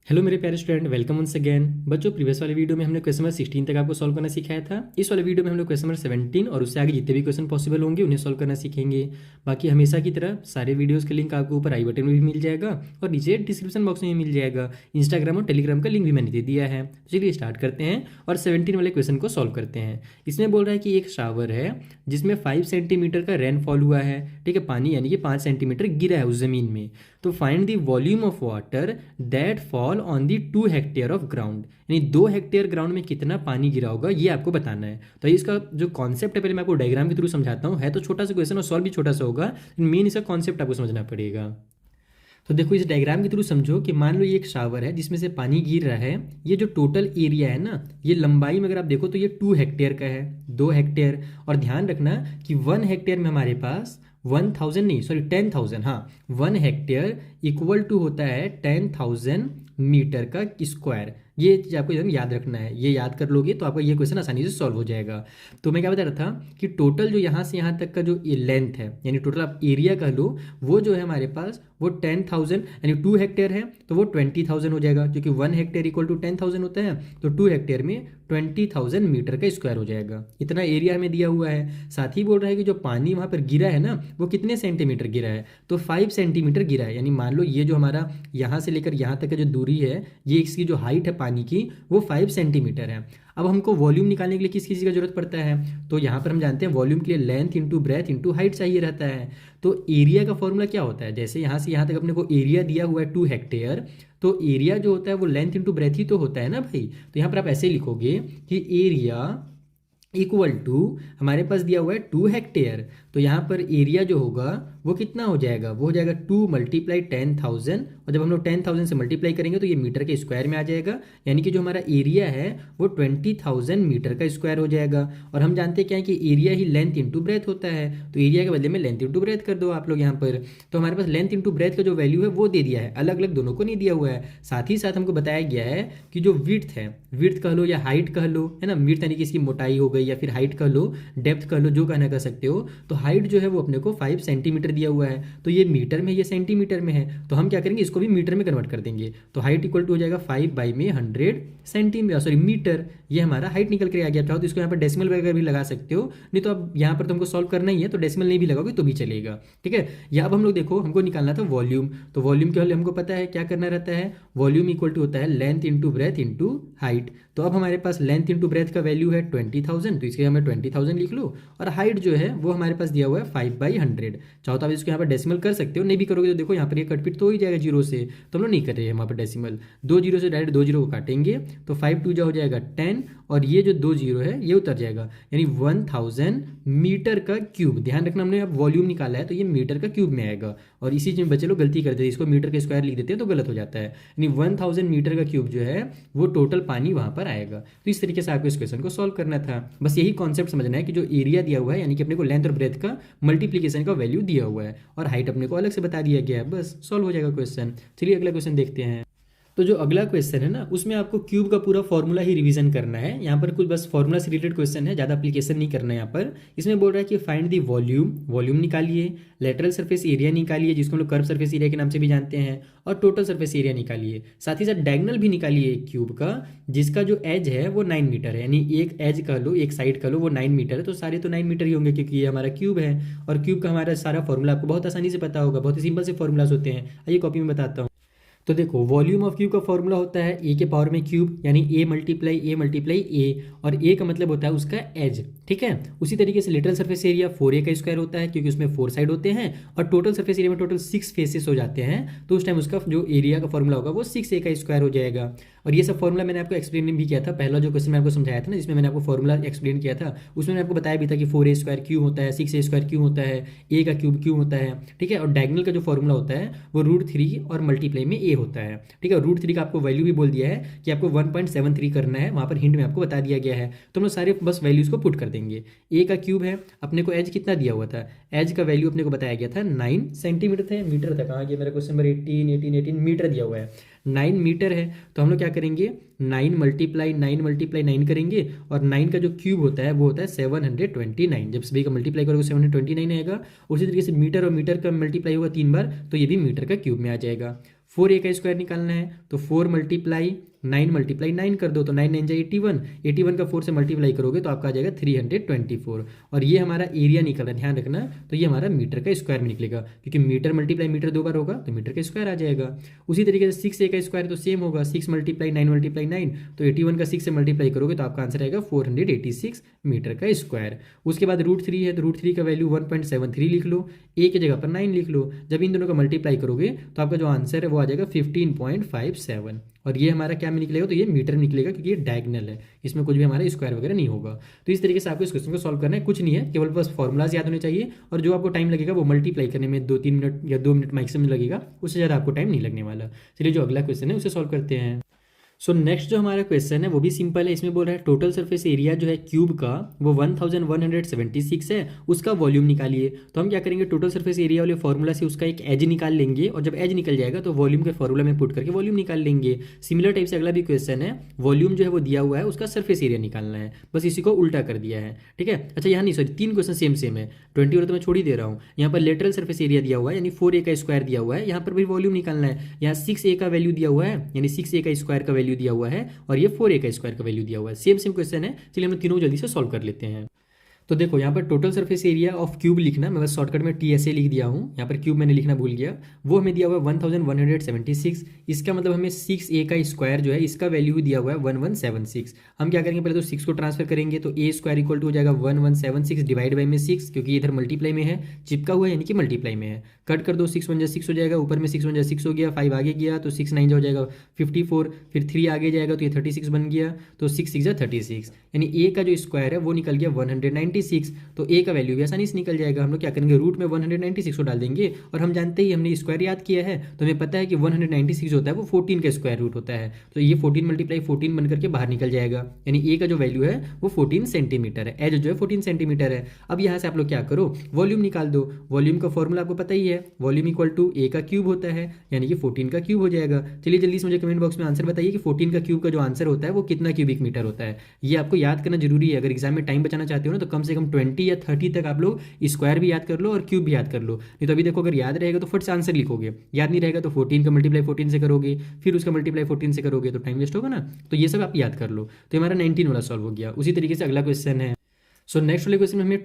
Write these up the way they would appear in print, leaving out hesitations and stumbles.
Hello मेरे प्यारे student, welcome once again. बच्चों, प्रीवियस वाले वीडियो में हमने क्वेश्चन नंबर 16 तक आपको सॉल्व करना सिखाया था। इस वाले वीडियो में हम लोग क्वेश्चन नंबर 17 और उससे आगे जितने भी क्वेश्चन पॉसिबल होंगे उन्हें सॉल्व करना सीखेंगे। बाकी हमेशा की तरह सारे वीडियोस का लिंक आपको ऊपर आई बटन में भी मिल जाएगा और नीचे डिस्क्रिप्शन बॉक्स में भी मिल जाएगा। इंस्टाग्राम और टेलीग्राम का लिंक भी मैंने दे दिया है। तो चलिए स्टार्ट करते हैं और 17 वाले क्वेश्चन को सॉल्व करते हैं। इसमें बोल रहा है कि एक शावर है जिसमें 5 सेंटीमीटर का रेनफॉल हुआ है। ठीक है, पानी यानी कि 5 सेंटीमीटर गिरा है उस जमीन में। तो find the volume of water that fall on the 2 hectare of ground, यानी 2 हेक्टेयर ग्राउंड में कितना पानी गिरा होगा ये आपको बताना है। तो इसका जो कॉन्सेप्ट है पहले मैं आपको डायग्राम के थ्रू समझाता हूँ। है तो छोटा सा क्वेश्चन और सॉल्व भी छोटा सा होगा, मेन इसका कॉन्सेप्ट आपको समझना पड़ेगा। तो देखो, इस डायग्राम के थ्रू समझो कि मान लो ये एक शावर है जिसमें से पानी गिर रहा है। ये जो टोटल एरिया है ना, ये लंबाई में अगर आप देखो तो ये 2 हेक्टेयर का है, 2 हेक्टेयर। और ध्यान रखना कि 1 हेक्टेयर में हमारे पास 1000 नहीं, सॉरी 10,000, हाँ 1 हेक्टेयर इक्वल टू होता है 10,000 मीटर का स्क्वायर। ये चीज़ आपको एकदम याद रखना है। ये याद कर लोगे तो आपका ये क्वेश्चन आसानी से सॉल्व हो जाएगा। तो मैं क्या बता रहा था कि टोटल जो यहाँ से यहाँ तक का जो लेंथ है, यानी टोटल आप एरिया कह लो, वो जो है हमारे पास वो 10,000 यानी 2 हेक्टेयर है तो वो 20,000 हो जाएगा, क्योंकि 1 हेक्टेयर इक्वल टू 10,000 होता है। तो 2 हेक्टेयर में 20,000 मीटर का स्क्वायर हो जाएगा। इतना एरिया हमें दिया हुआ है। साथ ही बोल रहा है कि जो पानी वहाँ पर गिरा है ना, वो कितने सेंटीमीटर गिरा है, तो 5 सेंटीमीटर गिरा है। यानी मान लो ये जो हमारा यहाँ से लेकर यहाँ तक का जो दूरी है, ये इसकी जो हाइट है पानी की, वो 5 सेंटीमीटर है। अब हमको वॉल्यूम निकालने के लिए किस चीज़ का जरूरत पड़ता है, तो यहाँ पर हम जानते हैं वॉल्यूम के लिए length into breadth into height चाहिए रहता है। तो एरिया का फॉर्मूला क्या होता है, जैसे यहाँ से यहाँ तक अपने को एरिया दिया हुआ है 2 हेक्टेयर, तो एरिया जो होता है वो लेंथ इंटू ब्रेथ ही तो होता है ना भाई। तो यहाँ पर आप ऐसे लिखोगे कि एरिया इक्वल टू, हमारे पास दिया हुआ है 2 हेक्टेयर, तो यहाँ पर एरिया जो होगा वो कितना हो जाएगा, वो हो जाएगा 2 मल्टीप्लाई 10,000। और जब हम लोग 10,000 से मल्टीप्लाई करेंगे तो ये मीटर के स्क्वायर में आ जाएगा। यानी कि जो हमारा एरिया है वो 20,000 मीटर का स्क्वायर हो जाएगा। और हम जानते हैं क्या है कि एरिया ही लेंथ इंटू ब्रेथ होता है, तो एरिया के बदले में लेंथ इंटू ब्रेथ कर दो आप लोग यहाँ पर। तो हमारे पास लेंथ इंटू ब्रेथ का जो वैल्यू है वो दे दिया है, अलग अलग दोनों को नहीं दिया हुआ है। साथ ही साथ हमको बताया गया है कि जो विड्थ है, विड्थ कह लो या हाइट कह लो, है ना, विड्थ यानी कि इसकी मोटाई हो गई, या फिर हाइट कह लो, डेप्थ कह लो, जो कहना कर सकते हो। तो हाइट जो है वो अपने को 5 सेंटीमीटर दिया हुआ है, तो ये मीटर में, ये सेंटीमीटर में है, तो हम क्या करेंगे, इसको भी मीटर में कन्वर्ट कर देंगे। तो हाइट इक्वल टू हो जाएगा 5 बाई में 100 सेंटीमीटर, सॉरी मीटर। ये हमारा हाइट निकल कर आ गया। चाहो तो इसको यहाँ पर डेसिमल वगैरह भी लगा सकते हो, नहीं तो अब यहाँ पर तुमको सॉल्व करना ही है तो डेसिमल नहीं भी लगाओगे तो भी चलेगा। ठीक है, या अब हम लोग देखो, हमको निकालना था वॉल्यूम। तो वॉल्यूम के लिए हमको पता है क्या करना रहता है, वॉल्यूम इक्वल टू होता है length into breadth into height. तो अब हमारे पास लेंथ इंटू ब्रेथ का वैल्यू है 20,000, तो इसके हमें 20,000 लिख लो। और हाइट जो है वो हमारे पास दिया हुआ है 5/100। चाहो तो आप इसको यहाँ पर डेसिमल कर सकते हो, नहीं भी करोगे तो देखो यहाँ पर ये कटपिट तो हो ही जाएगा जीरो से, तो हम लोग नहीं कर रहे हैं वहाँ पर डेसिमल। 2 जीरो से डायरेक्ट 2 जीरो को काटेंगे तो 5 2 जा हो जाएगा 10, और ये जो 2 जीरो है ये उतर जाएगा, यानी 1000 मीटर का क्यूब। ध्यान रखना, हमने अब वॉल्यूम निकाला है तो ये मीटर का क्यूब में आएगा। और इसी चीज में बच्चे लोग गलती करते हैं, इसको मीटर के स्क्वायर लिख देते हैं तो गलत हो जाता है। यानी 1000 मीटर का क्यूब जो है वो टोटल पानी वहाँ पर आएगा। तो इस तरीके से आपको इस क्वेश्चन को सॉल्व करना था। बस यही कॉन्सेप्ट समझना है कि जो एरिया दिया हुआ है, यानी कि अपने को लेंथ और ब्रेथ का मल्टीप्लीकेशन का वैल्यू दिया हुआ है, और हाइट अपने को अलग से बता दिया गया है, बस सॉल्व हो जाएगा क्वेश्चन। चलिए अगला क्वेश्चन देखते हैं। तो जो अगला क्वेश्चन है ना, उसमें आपको क्यूब का पूरा फॉर्मूला ही रिवीजन करना है। यहाँ पर कुछ बस फॉर्मूला से रिलेटेड क्वेश्चन है, ज़्यादा एप्लीकेशन नहीं करना है यहाँ पर। इसमें बोल रहा है कि फाइंड दी वॉल्यूम, वॉल्यूम निकालिए, लेटरल सरफेस एरिया निकालिए जिसको हम लोग कर्व सरफेस एरिया के नाम से भी जानते हैं, और टोटल सरफेस एरिया निकालिए। साथ ही साथ डायगोनल भी निकालिए एक क्यूब का, जिसका जो एज है वो 9 मीटर है, यानी एक एज कह लो, एक साइड कह लो, वो 9 मीटर है। तो सारे तो 9 मीटर ही होंगे क्योंकि ये हमारा क्यूब है। और क्यूब का हमारा सारा फॉर्मूला आपको बहुत आसानी से पता होगा, बहुत ही सिंपल से फॉर्मूलाज होते हैं। आइए कॉपी में बताता हूँ। तो देखो, वॉल्यूम ऑफ क्यूब का फॉर्मूला होता है ए के पावर में क्यूब, यानी ए मल्टीप्लाई ए, और ए का मतलब होता है उसका एज। ठीक है, उसी तरीके से लिटरल सरफेस एरिया 4a का स्क्वायर होता है, क्योंकि उसमें 4 साइड होते हैं, और टोटल सरफेस एरिया में टोटल 6 फेसेस हो जाते हैं, तो उस टाइम उसका जो एरिया का फॉर्मूला होगा वो 6a का स्क्वायर हो जाएगा। और ये सब फॉर्मूला मैंने आपको एक्सप्लेन भी किया था, पहला जो क्वेश्चन मैं आपको समझाया था ना, जिसमें मैंने आपको फॉर्मूला एक्सप्लेन किया था, उसमें मैंने आपको बताया भी था कि 4a स्क्वायर क्यों होता है, 6a स्क्वायर क्यों होता है, ए का क्यूब क्यों होता है। ठीक है, और डायगोनल का जो फॉर्मूला होता है वो √3 और मल्टीप्लाई में ए होता है। ठीक है, √3 का आपको वैल्यू भी बोल दिया है कि आपको 1.73 करना है, वहाँ पर हिंट में आपको बता दिया गया है। तो हम लोग सारे बस वैल्यूज़ को पुट कर देंगे। ए का क्यूब है, अपने को एज कितना दिया हुआ था, एज का वैल्यू अपने को बताया गया था 9 सेंटीमीटर था, मीटर था, कहाँ गया मेरा क्वेश्चन नंबर 18 मीटर दिया हुआ है, 9 मीटर है। तो हम लोग क्या करेंगे, 9 मल्टीप्लाई 9 करेंगे, और 9 का जो क्यूब होता है वो होता है 729। जब सभी का मल्टीप्लाई करोगे 729 आएगा। उसी तरीके से मीटर और मीटर का मल्टीप्लाई होगा 3 बार, तो ये भी मीटर का क्यूब में आ जाएगा। 4a का स्क्वायर निकालना है तो 4 मल्टीप्लाई 9 कर दो तो 9 9 जाए 81, 81 का 4 से मल्टीप्लाई करोगे तो आपका आ जाएगा 324। और ये हमारा एरिया निकल रहा है, ध्यान रखना। तो ये हमारा मीटर का स्क्वायर में निकलेगा, क्योंकि मीटर मल्टीप्लाई मीटर 2 बार होगा तो मीटर का स्क्वायर आ जाएगा। उसी तरीके से 6a का स्क्वायर तो सेम होगा, 6 मल्टीप्लाई 9 तो 81 का 6 से मल्टीप्लाई करोगे तो आपका आंसर आएगा 486 मीटर का स्क्वायर। उसके बाद √3 है तो √3 का वैल्यू 1.73 लिख लो, a की जगह पर 9 लिख लो। जब इन दोनों का मल्टीप्लाई करोगे तो आपका जो आंसर है वो आ जाएगा 15.57। और ये हमारा क्या में निकलेगा, तो ये मीटर में निकलेगा, क्योंकि ये डायगनल है, इसमें कुछ भी हमारा स्क्वायर वगैरह नहीं होगा। तो इस तरीके से आपको इस क्वेश्चन को सॉल्व करना है, कुछ नहीं है, केवल बस फॉर्मुलाज याद होने चाहिए। और जो आपको टाइम लगेगा वो मल्टीप्लाई करने में 2-3 मिनट या 2 मिनट मैक्सिमम लगेगा, उससे ज़्यादा आपको टाइम नहीं लगने वाला। चलिए जो अगला क्वेश्चन है उसे सॉल्व करते हैं। सो नेक्स्ट जो हमारा क्वेश्चन है वो भी सिंपल है। इसमें बोल रहा है टोटल सरफेस एरिया जो है क्यूब का वो 1176 है, उसका वॉल्यूम निकालिए। तो हम क्या करेंगे, टोटल सरफेस एरिया वाले फॉर्मूला से उसका एक एज निकाल लेंगे, और जब एज निकल जाएगा तो वॉल्यूम के फॉर्मूला में पुट करके वॉल्यूम निकाल लेंगे। सिमिलर टाइप से अगला भी क्वेश्चन है, वॉल्यूम जो है वो दिया हुआ है, उसका सरफेस एरिया निकालना है, बस इसी को उल्टा कर दिया है। ठीक है, अच्छा यहाँ नहीं, सॉरी 3 क्वेश्चन सेम है, 20 वाला तो मैं छोड़ ही दे रहा हूँ। यहाँ पर लेटरल सरफेस एरिया दिया हुआ है, यानी 4a का स्क्वायर दिया हुआ है, यहाँ पर भी वॉल्यूम निकालना है। यहाँ 6a का वैल्यू दिया हुआ है, यानी 6a का स्क्वायर का वैल्यू दिया हुआ है, और ये 4a का स्क्वायर का वैल्यू दिया हुआ है। सेम क्वेश्चन है, चलिए हम तीनों जल्दी से सॉल्व कर लेते हैं। तो देखो यहाँ पर total surface area of cube लिखना, मैं बस शॉर्टकट में TSA लिख दिया हूँ, यहाँ पर क्यूब मैंने लिखना भूल गया। वो हमें दिया हुआ है 1176, इसका मतलब हमें 6a का स्क्वायर जो है इसका वैल्यू दिया हुआ है 1176। हम क्या करेंगे, पहले तो 6 को ट्रांसफर करेंगे तो a स्क्वायर इक्वल टू हो जाएगा 1176 डिवाइड बाई में 6, क्योंकि इधर मल्टीप्लाई में है, चिपका हुआ है यानी कि मल्टीप्लाई में है। कट कर दो, 6 1 6 हो जाएगा, ऊपर में 6 1 6 हो गया, 5 आगे गया तो 6 9 हो जाएगा 54, फिर 3 आगे जाएगा तो ये 36 बन गया, तो 6 6 36, यानी a का जो स्क्वायर है वो निकल गया 196। तो a का वैल्यू भी आसानी से निकल जाएगा। हम लोग क्या करेंगे, रूट में 196 को डाल देंगे, और हम जानते ही हमने स्क्वायर याद किया है तो हमें पता है कि 196 होता है वो 14 का स्क्वायर रूट होता है। तो ये 14 मल्टीप्लाई 14 बन करके बाहर निकल जाएगा, यानी a का जो वैल्यू है वो 14 सेंटीमीटर है, एज जो है 14 सेंटीमीटर है। अब यहाँ से आप लोग क्या करो, वॉल्यूम निकाल दो। वॉल्यूम का फॉर्मूला आपको पता ही है, वॉल्यूम इक्वल टू a का क्यूब होता है, यानी कि 14 का क्यूब हो जाएगा। चलिए जल्दी से मुझे कमेंट बॉक्स में आंसर बताइए कि 14 का क्यूब का जो आंसर होता है वो कितना क्यूबिक मीटर होता है। ये आपको याद करना जरूरी है, अगर एग्जाम में टाइम बचाना चाहते हो ना तो कम से कम 20 या 30 तक आप लोग स्क्वायर भी याद कर लो और क्यूब भी याद कर लो। नहीं तो अभी देखो, अगर याद रहेगा तो फट से आंसर लिखोगे, याद नहीं रहेगा तो 14 का मल्टीप्लाई 14 से करोगे, फिर उसका मल्टीप्लाई 14 से करोगे तो टाइम वेस्ट होगा ना। तो ये सब आप याद कर लो। तो हमारा 19 वाला सॉल्व हो गया। उसी तरीके से अगला क्वेश्चन है। सो नेक्स्ट वाले क्वेश्चन में हमें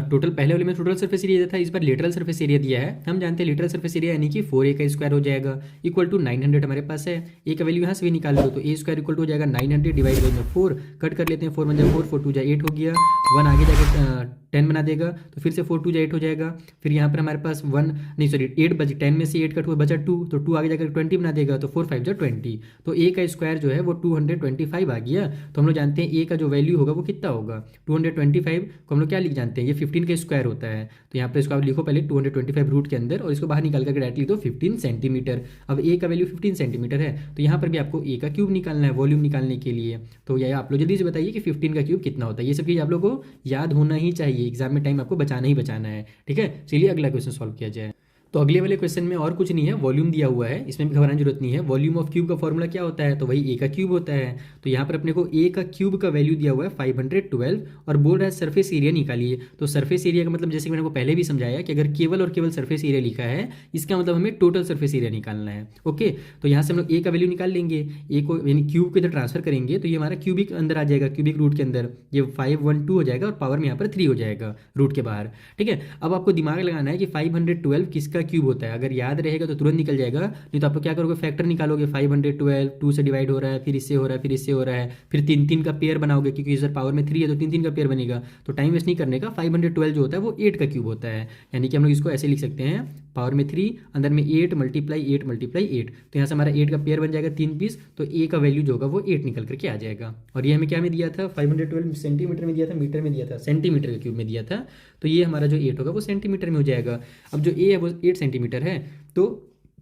टोटल पहले वाले में टोटल सरफेस एरिया दिया था, इस बार लेटरल सरफेस एरिया दिया है। हम जानते हैं लेटरल सरफेस एरिया यानी कि 4a का स्क्वायर हो जाएगा इक्वल टू 900 हमारे पास है। a का वैल्यू यहाँ से भी निकाल लो तो a स्क्वायर इक्वल टू हो जाएगा 900 डिवाइड बाई में 4, कट कर लेते हैं, 4 1 जा 4, 4 2 जा 8 हो गया, 1 आगे जाकर 10 बना देगा, तो फिर से 4 2 जा 8 हो जाएगा। फिर यहाँ पर हमारे पास 8 बचे, 10 में से 8 कट हुआ बचा 2, तो 2 आगे जाकर 20 बना देगा, तो 4 5 जा 20, तो a का स्क्वायर जो है वो 225 आ गया। तो हम लोग जानते हैं a का जो वैल्यू होगा वो कितना होगा, 225 को हम लोग क्या लिख जानते हैं, ये 15 का स्क्वायर होता है। तो यहाँ पर इसको आप लिखो पहले 225 रूट के अंदर, और इसको बाहर निकाल करके डायरेक्ट लिख दो 15 सेंटीमीटर। अब a का वैल्यू 15 सेंटीमीटर है, तो यहाँ पर भी आपको a का क्यूब निकालना है वॉल्यूम निकालने के लिए। तो ये आप लोग जल्दी से बताइए कि 15 का क्यूब कितना होता है। ये सब चीज़ आप लोग को याद होना ही चाहिए, एग्जाम में टाइम आपको बचाना ही बचाना है। ठीक है, चलिए अगला क्वेश्चन सॉल्व किया जाए। तो अगले वाले क्वेश्चन में और कुछ नहीं है, वॉल्यूम दिया हुआ है, इसमें भी घबराने की जरूरत नहीं है। वॉल्यूम ऑफ क्यूब का फॉर्मूला क्या होता है, तो वही a का क्यूब होता है। तो यहाँ पर अपने को a का क्यूब का वैल्यू दिया हुआ है 512, और बोल रहा है सरफेस एरिया निकालिए। तो सरफेस एरिया का मतलब जैसे कि मैंने को पहले भी समझाया कि अगर केवल और केवल सरफेस एरिया लिखा है, इसका मतलब हमें टोटल सरफेस एरिया निकालना है। ओके, तो यहाँ से हम लोग a का वैल्यू निकाल लेंगे, a को यानी क्यूब को इधर ट्रांसफर करेंगे तो ये हमारा क्यूबिक अंदर आ जाएगा, क्यूबिक रूट के अंदर ये 512 हो जाएगा, और पावर में यहाँ पर 3 हो जाएगा रूट के बाहर। ठीक है, अब आपको दिमाग लगाना है कि 512 किसका क्यूब होता है। अगर याद रहेगा तो तुरंत निकल जाएगा, नहीं तो आप क्या करोगे, फैक्टर निकालोगे। 512 2 से डिवाइड हो रहा है, फिर इससे हो रहा है, फिर इससे हो रहा है, फिर 3 3 का पेयर बनाओगे, क्योंकि इधर पावर में 3 है तो 3 3 का पेयर बनेगा। तो टाइम वेस्ट नहीं करने का। 512 जो होता है वो 8 का क्यूब होता है, यानी कि हम लोग इसको ऐसे लिख सकते हैं, पावर में 3 अंदर में 8 मल्टीप्लाई 8 मल्टीप्लाई 8, तो यहाँ से हमारा 8 का पेयर बन जाएगा 3 पीस, तो a का वैल्यू जो होगा वो 8 निकल करके आ जाएगा। और ये हमें क्या में दिया था, 512 सेंटीमीटर में दिया था, मीटर में दिया था, सेंटीमीटर के क्यूब में दिया था। तो ये हमारा जो 8 होगा वो सेंटीमीटर में हो जाएगा। अब जो a है वो 8 सेंटीमीटर है, तो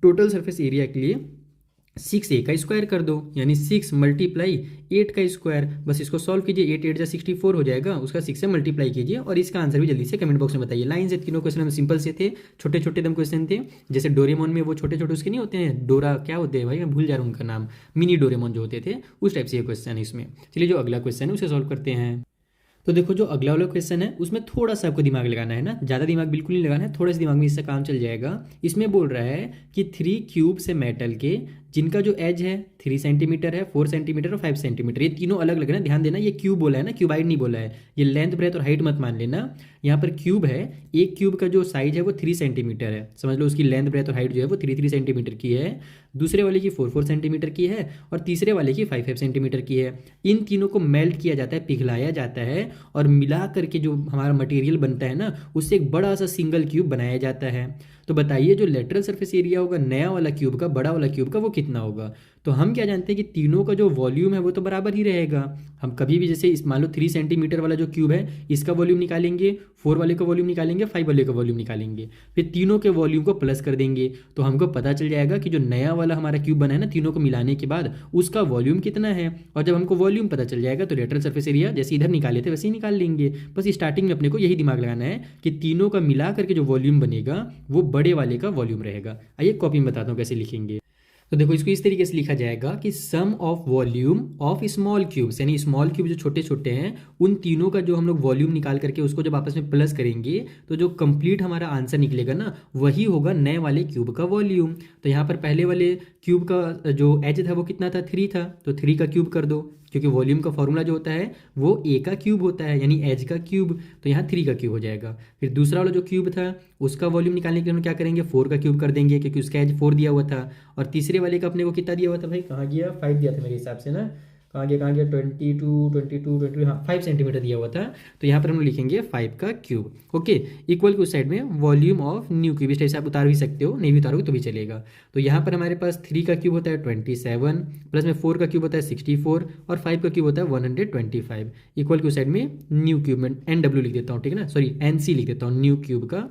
टोटल सरफेस एरिया के लिए 6a का स्क्वायर कर दो, यानी 6 मल्टीप्लाई 8 का स्क्वायर। बस इसको सॉल्व कीजिए, 8 8 जा 64 हो जाएगा, उसका 6 से मल्टीप्लाई कीजिए, और इसका आंसर भी जल्दी से कमेंट बॉक्स में बताइए। लाइन से तीनों क्वेश्चन हम सिंपल से थे, छोटे छोटे दम क्वेश्चन थे, जैसे डोरेमोन में वो छोटे छोटे उसके नहीं होते हैं, डोरा क्या होते हैं भाई, मैं भूल जा रहा हूँ उनका नाम, मिनी डोरेमोन जो होते थे, उस टाइप से ये क्वेश्चन है इसमें। चलिए जो अगला क्वेश्चन है उसे सॉल्व करते हैं। तो देखो जो अगला वाला क्वेश्चन है उसमें थोड़ा सा आपको दिमाग लगाना है ना, ज़्यादा दिमाग बिल्कुल नहीं लगाना है, थोड़ा सा दिमाग में इससे काम चल जाएगा। इसमें बोल रहा है कि 3 क्यूब से मेटल के जिनका जो एज है 3 सेंटीमीटर है, 4 सेंटीमीटर और 5 सेंटीमीटर, ये तीनों अलग अलग है ना, ध्यान देना, ये क्यूब बोला है ना, क्यूबाइड नहीं बोला है। ये लेंथ ब्रेथ और हाइट मत मान लेना, यहाँ पर क्यूब है। एक क्यूब का जो साइज है वो 3 सेंटीमीटर है, समझ लो उसकी लेंथ ब्रेथ और हाइट जो है वो 3 सेंटीमीटर की है। दूसरे वाले की 4 सेंटीमीटर की है और तीसरे वाले की 5 सेंटीमीटर की है। इन तीनों को मेल्ट किया जाता है, पिघलाया जाता है और मिला करके जो हमारा मटेरियल बनता है ना, उससे एक बड़ा सा सिंगल क्यूब बनाया जाता है। तो बताइए जो लेटरल सरफेस एरिया होगा नया वाला क्यूब का, बड़ा वाला क्यूब का, वो कितना होगा। तो हम क्या जानते हैं कि तीनों का जो वॉल्यूम है वो तो बराबर ही रहेगा। हम कभी भी जैसे इस मान लो 3 सेंटीमीटर वाला जो क्यूब है इसका वॉल्यूम निकालेंगे, 4 वाले का वॉल्यूम निकालेंगे, 5 वाले का वॉल्यूम निकालेंगे, फिर तीनों के वॉल्यूम को प्लस कर देंगे तो हमको पता चल जाएगा कि जो नया वाला हमारा क्यूब बना है ना, तीनों को मिलाने के बाद उसका वॉल्यूम कितना है। और जब हमको वॉल्यूम पता चल जाएगा तो लेटरल सरफेस एरिया जैसे इधर निकाले थे वैसे ही निकाल लेंगे। बस स्टार्टिंग में अपने को यही दिमाग लगाना है कि तीनों का मिला करके जो वॉल्यूम बनेगा वो बड़े वाले का वॉल्यूम रहेगा। आइए कॉपी में बताता हूँ कैसे लिखेंगे। तो देखो इसको इस तरीके से लिखा जाएगा कि sum of volume of small cubes, यानी स्मॉल क्यूब जो छोटे छोटे हैं उन तीनों का जो हम लोग वॉल्यूम निकाल करके उसको जब आपस में प्लस करेंगे तो जो कंप्लीट हमारा आंसर निकलेगा ना वही होगा नए वाले क्यूब का वॉल्यूम। तो यहाँ पर पहले वाले क्यूब का जो एज था वो कितना था, 3 था, तो 3 का क्यूब कर दो, क्योंकि वॉल्यूम का फॉर्मूला जो होता है वो ए का क्यूब होता है, यानी एज का क्यूब, तो यहाँ 3 का क्यूब हो जाएगा। फिर दूसरा वाला जो क्यूब था उसका वॉल्यूम निकालने के लिए हम क्या करेंगे, 4 का क्यूब कर देंगे क्योंकि उसका एज 4 दिया हुआ था। और तीसरे वाले का अपने को कितना दिया हुआ था भाई, कहाँ गया, 5 दिया था मेरे हिसाब से ना, कहाँ गया 22 हाँ 5 सेंटीमीटर दिया हुआ था। तो यहाँ पर हम लिखेंगे 5 का क्यूब। ओके, इक्वल के उस साइड में वॉल्यूम ऑफ न्यू क्यूब, इस टाइप से आप उतार भी सकते हो, नहीं भी उतारोगे तो भी चलेगा। तो यहाँ पर हमारे पास 3 का क्यूब होता है 27, प्लस में 4 का क्यूब होता है 64 और 5 का क्यूब होता है 125। इक्वल के उस साइड में न्यू क्यूब में NW लिख देता हूँ, ठीक है ना, सॉरी NC लिख देता हूँ न्यू क्यूब का,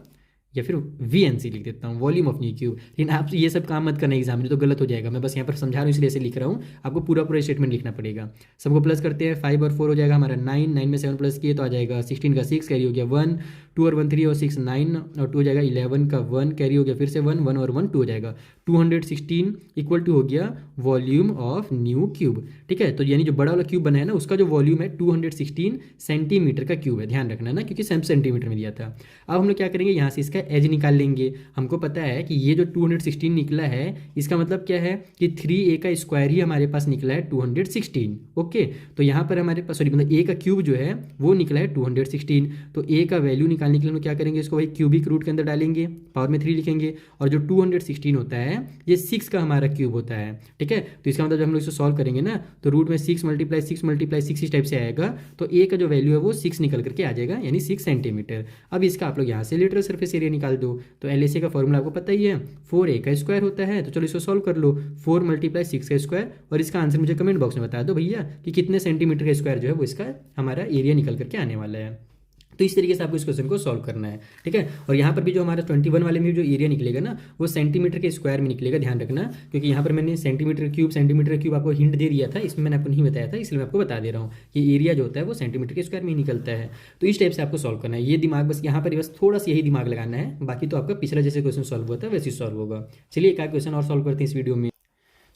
या फिर VNC लिख देता हूँ, वॉल्यूम ऑफ न्यू क्यूब। लेकिन आप ये सब काम मत करना एग्जाम में, तो गलत हो जाएगा। मैं बस यहाँ पर समझा रहा हूँ इसलिए ऐसे लिख रहा हूँ, आपको पूरा पूरा स्टेटमेंट लिखना पड़ेगा। सबको प्लस करते हैं, 5 और 4 हो जाएगा हमारा 9, 9 में 7 प्लस किए तो आ जाएगा 16 का 6 कैरी हो गया 1, 2 और 1 3 और 6 9 और 2 हो जाएगा 11 का 1 कैरी हो गया, फिर से 1 1 और 1 2 हो जाएगा 216 इक्वल टू हो गया वॉल्यूम ऑफ न्यू क्यूब। ठीक है, तो यानी जो बड़ा वाला क्यूब बना है ना उसका जो वॉल्यूम है 216 सेंटीमीटर का क्यूब है, ध्यान रखना ना, क्योंकि सेंटीमीटर में दिया था। अब हम लोग क्या करेंगे, यहाँ से इसका एज निकाल लेंगे। हमको पता है कि ये जो 216 निकला है इसका मतलब क्या है कि 3a का स्क्वायर ही हमारे पास निकला है 216। ओके, तो यहाँ पर हमारे पास सॉरी मतलब a का क्यूब जो है वो निकला है 216। तो a का वैल्यू निकालने के लिए हम क्या करेंगे, इसको वही क्यूबिक रूट के अंदर डालेंगे, पावर में 3 लिखेंगे, और जो 216 होता है ये 6 का हमारा क्यूब होता है। ठीक है, तो इसका मतलब जब हम लोग इसे सॉल्व करेंगे ना तो रूट में 6 × 6 × 6 इस टाइप से आएगा, तो a का जो वैल्यू है वो 6 निकल करके आ जाएगा, यानी 6 सेंटीमीटर। अब इसका आप लोग यहाँ से लेटरल सरफेस एरिया निकाल दो। तो LHA का फॉर्मूला आपको पता ही है, 4a का स्क्वायर होता है। तो चलो इसको सॉल्व कर लो, 4 × 6 का स्क्वायर, और इसका आंसर मुझे कमेंट बॉक्स में बता दो भैया कि कितने सेंटीमीटर का स्क्वायर जो है वो इसका हमारा एरिया निकल करके आने वाला है। तो इस तरीके से आपको इस क्वेश्चन को सॉल्व करना है। ठीक है, और यहाँ पर भी जो हमारा 21 वाले में जो एरिया निकलेगा ना वो सेंटीमीटर के स्क्वायर में निकलेगा, ध्यान रखना, क्योंकि यहाँ पर मैंने सेंटीमीटर क्यूब आपको हिंट दे दिया था, इसमें मैंने आपको नहीं बताया था, इसलिए मैं आपको बता दे रहा हूँ कि एरिया जो होता है वो सेंटीमीटर के स्क्वायर में ही निकलता है। तो इस टाइप से आपको सॉल्व करना है, ये दिमाग बस यहाँ पर बस थोड़ा सा यही दिमाग लगाना है, बाकी तो आपका पिछला जैसे क्वेश्चन सॉल्व हुआ था वैसे ही सॉल्व होगा। चलिए एक क्वेश्चन और सॉल्व करते हैं इस वीडियो में।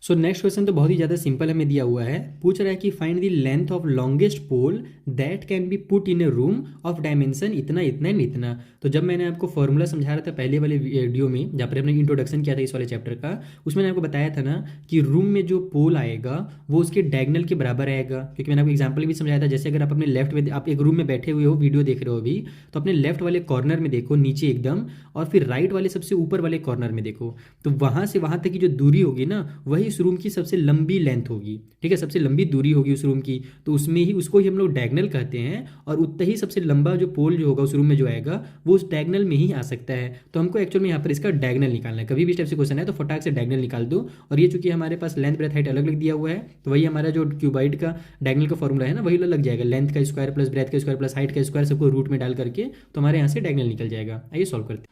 सो नेक्स्ट क्वेश्चन तो बहुत ही ज़्यादा सिंपल हमें दिया हुआ है, पूछ रहा है कि find the length of longest pole that can be put in a room of dimension इतना इतना एंड इतना। तो जब मैंने आपको फॉर्मूला समझा रहा था पहले वाले वीडियो में, जहाँ पर हमने इंट्रोडक्शन किया था इस वाले चैप्टर का, उसमें मैंने आपको बताया था ना कि रूम में जो पोल आएगा वो उसके डायगोनल के बराबर आएगा, क्योंकि मैंने आपको एग्जाम्पल भी समझाया था। जैसे अगर आप अपने लेफ्ट में, आप एक रूम में बैठे हुए हो, वीडियो देख रहे हो अभी, तो अपने लेफ्ट वाले कॉर्नर में देखो नीचे एकदम, और फिर राइट वाले सबसे ऊपर वाले कॉर्नर में देखो, तो वहाँ से वहाँ तक की जो दूरी होगी ना वही इस रूम की सबसे लंबी लेंथ होगी। ठीक है, सबसे लंबी दूरी होगी उस रूम की, तो उसमें ही उसको ही हम लोग डायगोनल कहते हैं, और उतना ही सबसे लंबा जो पोल जो होगा उस रूम में जो आएगा वो उस डायगोनल में ही आ सकता है। तो हमको एक्चुअल में यहाँ पर इसका डायगोनल निकालना है। कभी भी स्टेप से क्वेश्चन है तो फटाक से डायगोनल निकाल दो। और ये चूंकि हमारे पास लेंथ ब्रेथ हाइट अलग अलग दिया हुआ है, तो वही हमारा जो क्यूबाइड का डायगोनल का फॉर्मूला है ना वही लग जाएगा, लेंथ का स्क्वायर प्लस ब्रेथ का स्क्वायर प्लस हाइट का स्क्वायर, सबको रूट में डाल करके तो हमारे यहाँ से डायगोनल निकल जाएगा। आइए सॉल्व करते हैं।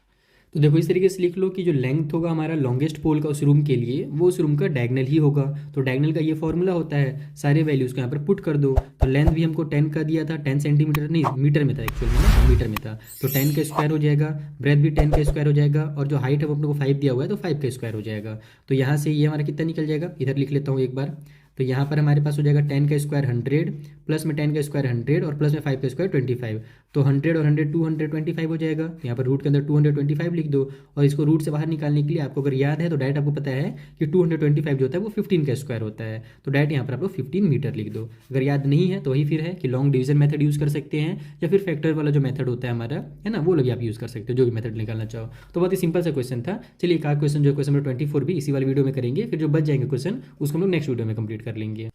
तो देखो इस तरीके से लिख लो कि जो लेंथ होगा हमारा लॉन्गेस्ट पोल का उस रूम के लिए वो उस रूम का डायगोनल ही होगा। तो डायगोनल का ये फॉर्मूला होता है, सारे वैल्यूज़ को यहाँ पर पुट कर दो। तो लेंथ भी हमको 10 का दिया था, 10 सेंटीमीटर नहीं मीटर में था एक्चुअली में ना, मीटर में था, तो 10 का स्क्वायर हो जाएगा, ब्रेथ भी 10 का स्क्वायर हो जाएगा, और जो हाइट है वो अपने को 5 दिया हुआ है तो 5 का स्क्वायर हो जाएगा। तो यहाँ से ये हमारा कितना निकल जाएगा, इधर लिख लेता हूँ एक बार, तो यहाँ पर हमारे पास हो जाएगा 10 का स्क्वायर 100, प्लस में 10 का स्क्वायर 100 और प्लस में 5 का स्क्वायर 25। तो 100 और 100 225 हो जाएगा। यहाँ पर रूट के अंदर 225 लिख दो, और इसको रूट से बाहर निकालने के लिए आपको अगर याद है तो डायरेक्ट आपको पता है कि 225 जो होता है वो 15 का स्क्वायर होता है, तो डायरेक्ट यहाँ पर आप लोग 15 मीटर लिख दो। अगर याद नहीं है तो वही फिर है कि लॉन्ग डिवीजन मेथड यूज़ कर सकते हैं, या फिर फैक्टर वाला जो मेथड होता है हमारा, है ना, वो लोग आप यूज़ कर सकते हो, जो भी मेथड निकालना चाहो। तो बहुत ही सिंपल सा क्वेश्चन था। चलिए एक आध क्वेश्चन जो क्वेश्चन नंबर 24 भी इसी वाले वीडियो में करेंगे, फिर जो बच जाएंगे क्वेश्चन उसको हम लोग नेक्स्ट वीडियो में कंप्लीट कर लेंगे।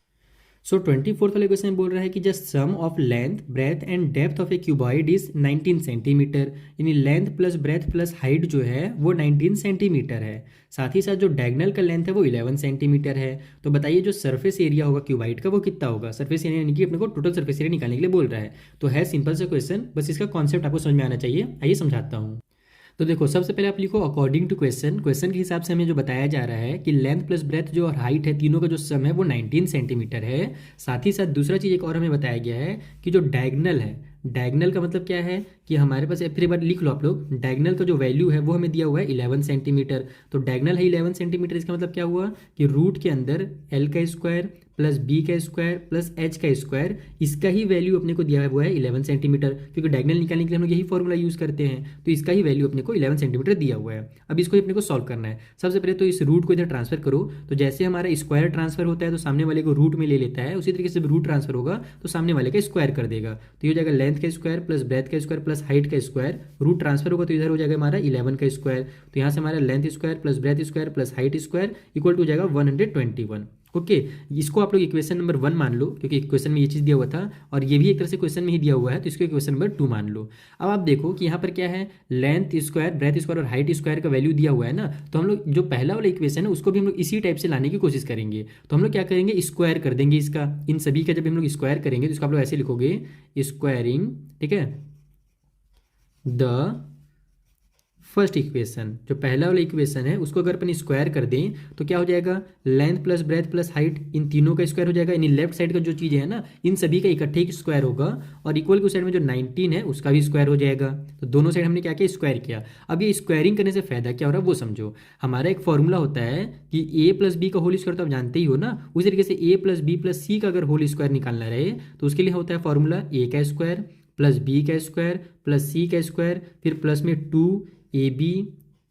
सो 24 वाले क्वेश्चन बोल रहा है कि just sum of length breadth and depth of a cuboid is 19 centimetre, यानी length plus breadth plus height जो है वो 19 सेंटीमीटर है। साथ ही साथ जो डायगोनल का लेंथ है वो 11 सेंटीमीटर है। तो बताइए जो सरफेस एरिया होगा क्यूबॉइड का वो कितना होगा। सरफेस एरिया यानी कि अपने को टोटल सरफेस एरिया निकालने के लिए बोल रहा है। तो है सिंपल सा क्वेश्चन, बस इसका कॉन्सेप्ट आपको समझ में आना चाहिए। आइए समझाता हूँ। तो देखो सबसे पहले आप लिखो अकॉर्डिंग टू क्वेश्चन। क्वेश्चन के हिसाब से हमें जो बताया जा रहा है कि लेंथ प्लस ब्रेथ जो और हाइट है तीनों का जो सम है वो 19 सेंटीमीटर है। साथ ही साथ दूसरा चीज़ एक और हमें बताया गया है कि जो डायगोनल है, डायगोनल का मतलब क्या है कि हमारे पास फिर एक बार लिख लो आप लोग, डायगोनल का जो वैल्यू है वो हमें दिया हुआ है 11 सेंटीमीटर। तो डायगोनल है 11 सेंटीमीटर, इसका मतलब क्या हुआ कि रूट के अंदर एल का स्क्वायर प्लस बी का स्क्वायर प्लस एच का स्क्वायर, इसका ही वैल्यू अपने को दिया हुआ है 11 सेंटीमीटर, क्योंकि डायगोनल निकालने के लिए हम लोग यही फॉर्मूला यूज़ करते हैं। तो इसका ही वैल्यू अपने को 11 सेंटीमीटर दिया हुआ है। अब इसको अपने को सॉल्व करना है। सबसे पहले तो इस रूट को इधर ट्रांसफर करो। तो जैसे हमारा स्क्वायर ट्रांसफर होता है तो सामने वाले को रूट में ले लेता है, उसी तरीके से रूट ट्रांसफर होगा तो सामने वाले का स्क्वायर कर देगा। तो ये हो जाएगा लेंथ का स्क्वायर प्लस ब्रेथ का स्क्वायर प्लस हाइट का स्क्वायर। रूट ट्रांसफर होगा तो इधर हो जाएगा हमारा 11 का स्क्वायर। तो यहाँ से हमारा length square plus breadth square plus height square equal to हो जाएगा 121। ओके, इसको आप लोग इक्वेशन नंबर 1 मान लो, क्योंकि क्वेश्चन में ये चीज़ दिया हुआ था और ये भी एक तरह से क्वेश्चन में ही दिया हुआ है, तो इसको इक्वेशन नंबर 2 मान लो। अब आप देखो कि यहाँ पर क्या है, लेंथ स्क्वायर ब्रेथ स्क्वायर और हाइट स्क्वायर का वैल्यू दिया हुआ है ना। तो हम लोग जो पहला वाला इक्वेशन है उसको भी हम लोग इसी टाइप से लाने की कोशिश करेंगे। तो हम लोग क्या करेंगे, स्क्वायर कर देंगे इसका, इन सभी का जब हम लोग स्क्वायर करेंगे तो इसको आप लोग ऐसे लिखोगे, स्क्वायरिंग, ठीक है, द फर्स्ट इक्वेशन। जो पहला वाला इक्वेशन है उसको अगर अपन स्क्वायर कर दें तो क्या हो जाएगा, length plus breadth plus height in तीनों का स्क्वायर हो जाएगा। यानी लेफ्ट साइड का जो चीज़ है ना इन सभी का इकट्ठे ही स्क्वायर होगा, और इक्वल की साइड में जो 19 है उसका भी स्क्वायर हो जाएगा। तो दोनों साइड हमने क्या किया, स्क्वायर किया। अब ये स्क्वायरिंग करने से फायदा क्या हो रहा है वो समझो। हमारा एक फॉर्मूला होता है कि ए प्लस बी का होल स्क्वायर तो आप जानते ही हो ना, उसी तरीके से ए प्लस बी प्लस सी का अगर होल स्क्वायर निकालना रहे तो उसके लिए होता है फॉर्मूला ए का स्क्वायर प्लस बी का स्क्वायर प्लस सी का स्क्वायर, फिर प्लस में 2ab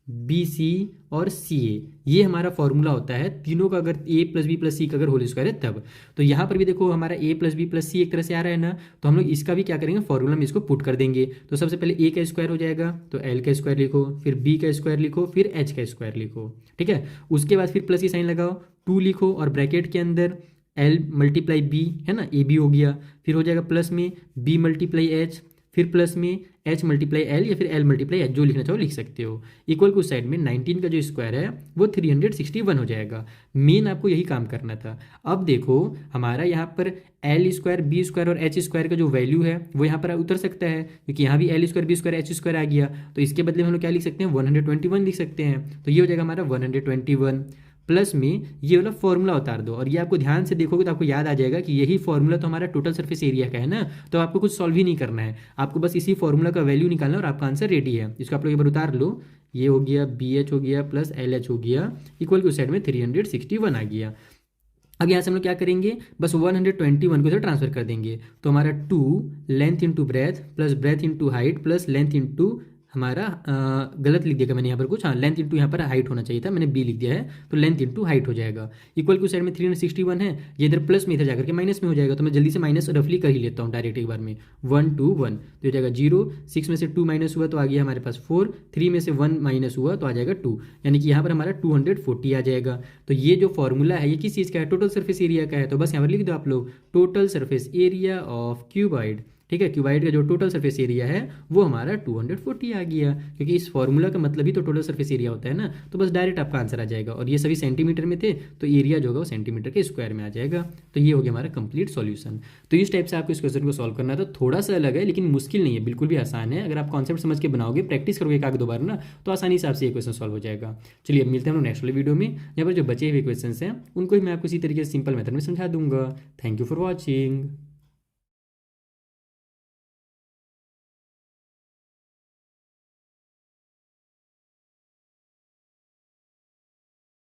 BC और CA, ये हमारा फॉर्मूला होता है तीनों का, अगर a प्लस बी प्लस सी का अगर होल स्क्वायर है तब। तो यहाँ पर भी देखो हमारा a प्लस बी प्लस सी एक तरह से आ रहा है ना, तो हम लोग इसका भी क्या करेंगे, फॉर्मूला में इसको पुट कर देंगे। तो सबसे पहले a का स्क्वायर हो जाएगा तो l का स्क्वायर लिखो, फिर b का स्क्वायर लिखो, फिर h का स्क्वायर लिखो, ठीक है। उसके बाद फिर प्लस की साइन लगाओ, 2 लिखो और ब्रैकेट के अंदर l मल्टीप्लाई b, है ना, ab हो गया। फिर हो जाएगा प्लस में b मल्टीप्लाई h, फिर प्लस में h मल्टीप्लाई एल या फिर l मल्टीप्लाई h, जो लिखना चाहो लिख सकते हो। इक्वल को साइड में 19 का जो स्क्वायर है वो 361 हो जाएगा। मेन आपको यही काम करना था। अब देखो हमारा यहाँ पर एल स्क्वायर बी स्क्वायर और एच स्क्वायर का जो वैल्यू है वो यहाँ पर उतर सकता है, क्योंकि यहाँ भी L square B square H square आ गया। तो इसके बदले में हम लोग क्या लिख सकते हैं, 121 लिख सकते हैं। तो ये हो जाएगा हमारा 121 प्लस में ये वाला फॉर्मूला उतार दो, और ये आपको ध्यान से देखोगे तो आपको याद आ जाएगा कि यही फॉर्मूला तो हमारा टोटल सरफेस एरिया का है ना। तो आपको कुछ सॉल्व ही नहीं करना है, आपको बस इसी फॉर्मूला का वैल्यू निकालना और आपका आंसर रेडी है। इसको आप लोग एक बार उतार लो, ये हो गया BH हो गया प्लस LH हो गया, इक्वल की साइड में 361 आ गया। अब यहाँ से हम लोग क्या करेंगे, बस 121 को इधर ट्रांसफर कर देंगे। तो हमारा 2 length into breadth plus breadth into height plus length into हमारा गलत लिख दिया मैंने यहाँ पर कुछ, हाँ लेंथ इंटू यहाँ पर हाइट होना चाहिए था, मैंने बी लिख दिया है, तो लेंथ इंटू हाइट हो जाएगा। इक्वल की साइड में 361 है, ये इधर प्लस में इधर जाकर के माइनस में हो जाएगा। तो मैं जल्दी से माइनस रफली कर ही लेता हूँ डायरेक्ट एक बार में, 1 2 1 तो हो जाएगा 0, 6 में से 2 माइनस हुआ तो आ गया हमारे पास 4, 3 में से 1 माइनस हुआ तो आ जाएगा 2, यानी कि यहाँ पर हमारा 240 आ जाएगा। तो ये जो फॉर्मूला है ये किस चीज़ का है, टोटल सर्फेस एरिया का है। तो बस यहाँ पर लिख दो आप लोग, total surface area of cuboid, ठीक है। क्यूबॉइड का जो टोटल सरफेस एरिया है वो हमारा 240 आ गया, क्योंकि इस फॉर्मूला का मतलब ही तो टोटल सरफेस एरिया होता है ना। तो बस डायरेक्ट आपका आंसर आ जाएगा, और ये सभी सेंटीमीटर में थे तो एरिया जो होगा वो सेंटीमीटर के स्क्वायर में आ जाएगा। तो ये हो गया हमारा कंप्लीट सॉल्यूशन। तो इस टाइप से आपको इस क्वेश्चन को सॉल्व करना था, थोड़ा सा अलग है लेकिन मुश्किल नहीं है, बिल्कुल भी आसान है। अगर आप कॉन्सेप्ट समझ के बनाओगे, प्रैक्टिस करोगे एक आध दो बार ना, तो आसानी से आपसे ये क्वेश्चन सॉल्व हो जाएगा। चलिए अब मिलते हैं हम नेक्स्ट वाले वीडियो में, यहाँ पर जो बचे हुए क्वेश्चन हैं उनको ही मैं आपको इसी तरीके से सिंपल मेथड में समझा दूंगा। Thank you for watching.